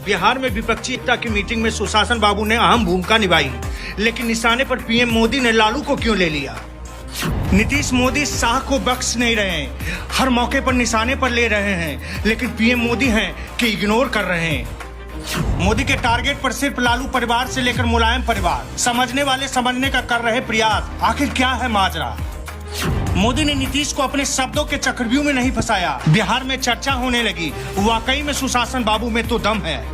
बिहार में विपक्षी एकता की मीटिंग में सुशासन बाबू ने अहम भूमिका निभाई, लेकिन निशाने पर पीएम मोदी ने लालू को क्यों ले लिया? नीतीश मोदी शाह को बख्श नहीं रहे, हर मौके पर निशाने पर ले रहे हैं, लेकिन पीएम मोदी हैं कि इग्नोर कर रहे हैं। मोदी के टारगेट पर सिर्फ लालू परिवार से लेकर मुलायम परिवार, समझने वाले समझने का कर रहे प्रयास। आखिर क्या है माजरा? मोदी ने नीतीश को अपने शब्दों के चक्रव्यूह में नहीं फंसाया। बिहार में चर्चा होने लगी, वाकई में सुशासन बाबू में तो दम है।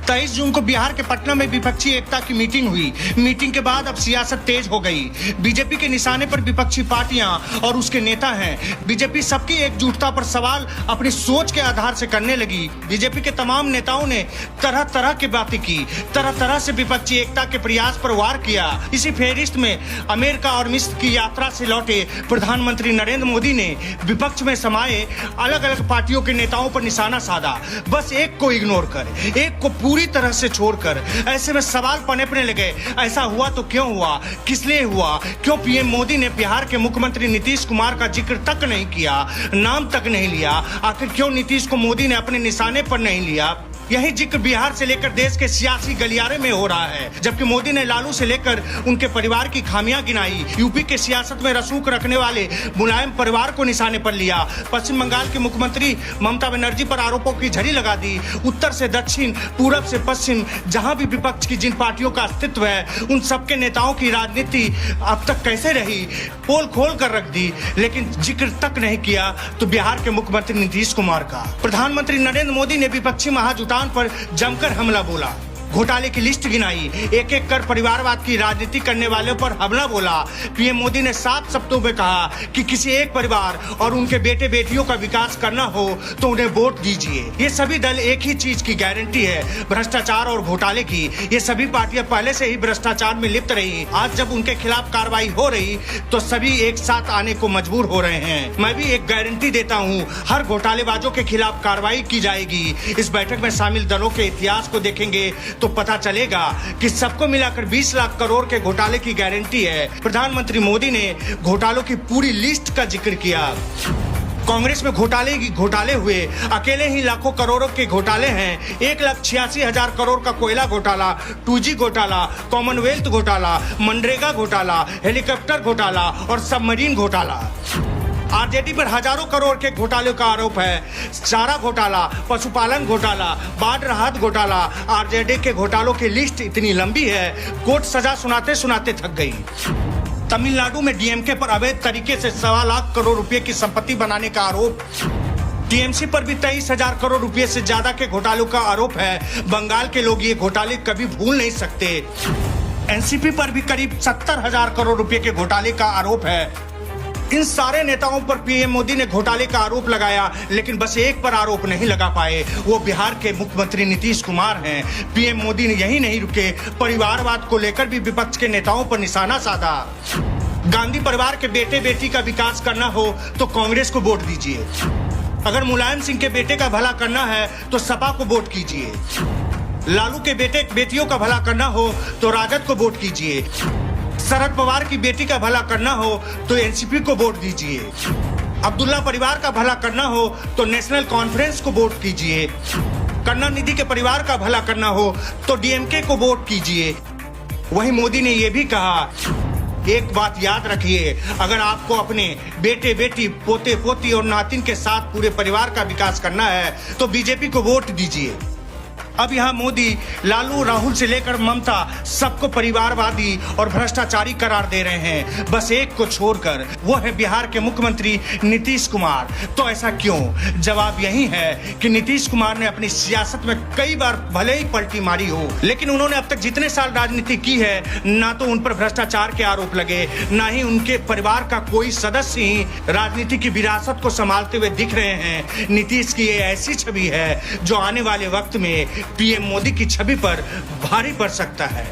23 जून को बिहार के पटना में विपक्षी एकता की मीटिंग हुई। मीटिंग के बाद अब सियासत तेज हो गई। बीजेपी के निशाने पर विपक्षी पार्टियां और उसके नेता हैं। बीजेपी सबकी एकजुटता पर सवाल अपनी सोच के आधार से करने लगी। बीजेपी के तमाम नेताओं ने तरह तरह की बातें की, तरह तरह से विपक्षी एकता के प्रयास पर वार किया। इसी फेहरिस्त में अमेरिका और मिस्र की यात्रा से लौटे प्रधानमंत्री नरेंद्र मोदी ने विपक्ष में समाये अलग अलग पार्टियों के नेताओं पर निशाना साधा, बस एक को इग्नोर कर, एक को पूरी तरह से छोड़कर। ऐसे में सवाल पनपने लगे, ऐसा हुआ तो क्यों हुआ, किस लिए हुआ, क्यों पीएम मोदी ने बिहार के मुख्यमंत्री नीतीश कुमार का जिक्र तक नहीं किया, नाम तक नहीं लिया? आखिर क्यों नीतीश को मोदी ने अपने निशाने पर नहीं लिया? यही जिक्र बिहार से लेकर देश के सियासी गलियारे में हो रहा है, जबकि मोदी ने लालू से लेकर उनके परिवार की खामियां गिनाई। यूपी के सियासत में रसूख रखने वाले मुलायम परिवार को निशाने पर लिया। पश्चिम बंगाल की मुख्यमंत्री ममता बनर्जी पर आरोपों की झड़ी लगा दी। उत्तर से दक्षिण, पूरब से पश्चिम, जहां भी विपक्ष की जिन पार्टियों का अस्तित्व है, उन सबके नेताओं की राजनीति अब तक कैसे रही, पोल खोल कर रख दी, लेकिन जिक्र तक नहीं किया तो बिहार के मुख्यमंत्री नीतीश कुमार का। प्रधानमंत्री नरेंद्र मोदी ने विपक्षी महाजुटान पर जमकर हमला बोला, घोटाले की लिस्ट गिनाई, एक एक कर परिवारवाद की राजनीति करने वालों पर हमला बोला। पीएम मोदी ने 7 शब्दों में कहा कि किसी एक परिवार और उनके बेटे बेटियों का विकास करना हो तो उन्हें वोट दीजिए। ये सभी दल एक ही चीज की गारंटी है, भ्रष्टाचार और घोटाले की। ये सभी पार्टियां पहले से ही भ्रष्टाचार में लिप्त रही। आज जब उनके खिलाफ कार्रवाई हो रही तो सभी एक साथ आने को मजबूर हो रहे हैं। मैं भी एक गारंटी देता हूँ, हर घोटालेबाजों के खिलाफ कार्रवाई की जाएगी। इस बैठक में शामिल दलों के इतिहास को देखेंगे तो पता चलेगा कि सबको मिलाकर 20 लाख करोड़ के घोटाले की गारंटी है। प्रधानमंत्री मोदी ने घोटालों की पूरी लिस्ट का जिक्र किया। कांग्रेस में घोटाले हुए, अकेले ही लाखों करोड़ों के घोटाले हैं। 1,86,000 करोड़ का कोयला घोटाला, 2G घोटाला, कॉमनवेल्थ घोटाला, मनरेगा घोटाला, हेलीकॉप्टर घोटाला और सबमरीन घोटाला। आरजेडी पर हजारों करोड़ के घोटाले का आरोप है। चारा घोटाला, पशुपालन घोटाला, बाढ़ राहत घोटाला। आरजेडी के घोटालों की लिस्ट इतनी लंबी है, कोर्ट सजा सुनाते सुनाते थक गई। तमिलनाडु में डीएमके पर अवैध तरीके से 1.25 लाख करोड़ रुपए की संपत्ति बनाने का आरोप। टीएमसी पर भी 23,000 करोड़ रुपए से ज्यादा के घोटालों का आरोप है। बंगाल के लोग ये घोटाले कभी भूल नहीं सकते। एनसीपी पर भी करीब 70,000 करोड़ रुपए के घोटाले का आरोप है। इन सारे नेताओं पर पीएम मोदी ने घोटाले का आरोप लगाया, लेकिन बस एक पर आरोप नहीं लगा पाए, वो बिहार के मुख्यमंत्री नीतीश कुमार हैं। पीएम मोदी ने यही नहीं रुके, परिवारवाद को लेकर भी विपक्ष के नेताओं पर निशाना साधा। गांधी परिवार के बेटे बेटी का विकास करना हो तो कांग्रेस को वोट दीजिए। अगर मुलायम सिंह के बेटे का भला करना है तो सपा को वोट कीजिए। लालू के बेटे बेटियों का भला करना हो तो राजद को वोट कीजिए। शरद पवार की बेटी का भला करना हो तो एनसीपी को वोट दीजिए। अब्दुल्ला परिवार का भला करना हो तो नेशनल कॉन्फ्रेंस को वोट कीजिए। करुणानिधि के परिवार का भला करना हो तो डीएमके को वोट कीजिए। वहीं मोदी ने यह भी कहा, एक बात याद रखिए, अगर आपको अपने बेटे बेटी, पोते पोती और नातिन के साथ पूरे परिवार का विकास करना है तो बीजेपी को वोट दीजिए। अब यहाँ मोदी लालू राहुल से लेकर ममता सबको परिवारवादी और भ्रष्टाचारी करार दे रहे हैं, बस एक को छोड़कर, वो है बिहार के मुख्यमंत्री नीतीश कुमार। तो ऐसा क्यों? जवाब यही है कि नीतीश कुमार ने अपनी सियासत में कई बार भले ही पलटी मारी हो, लेकिन उन्होंने अब तक जितने साल राजनीति की है, ना तो उन पर भ्रष्टाचार के आरोप लगे, ना ही उनके परिवार का कोई सदस्य ही राजनीति की विरासत को संभालते हुए दिख रहे हैं। नीतीश की ये ऐसी छवि है जो आने वाले वक्त में पीएम मोदी की छवि पर भारी पड़ सकता है।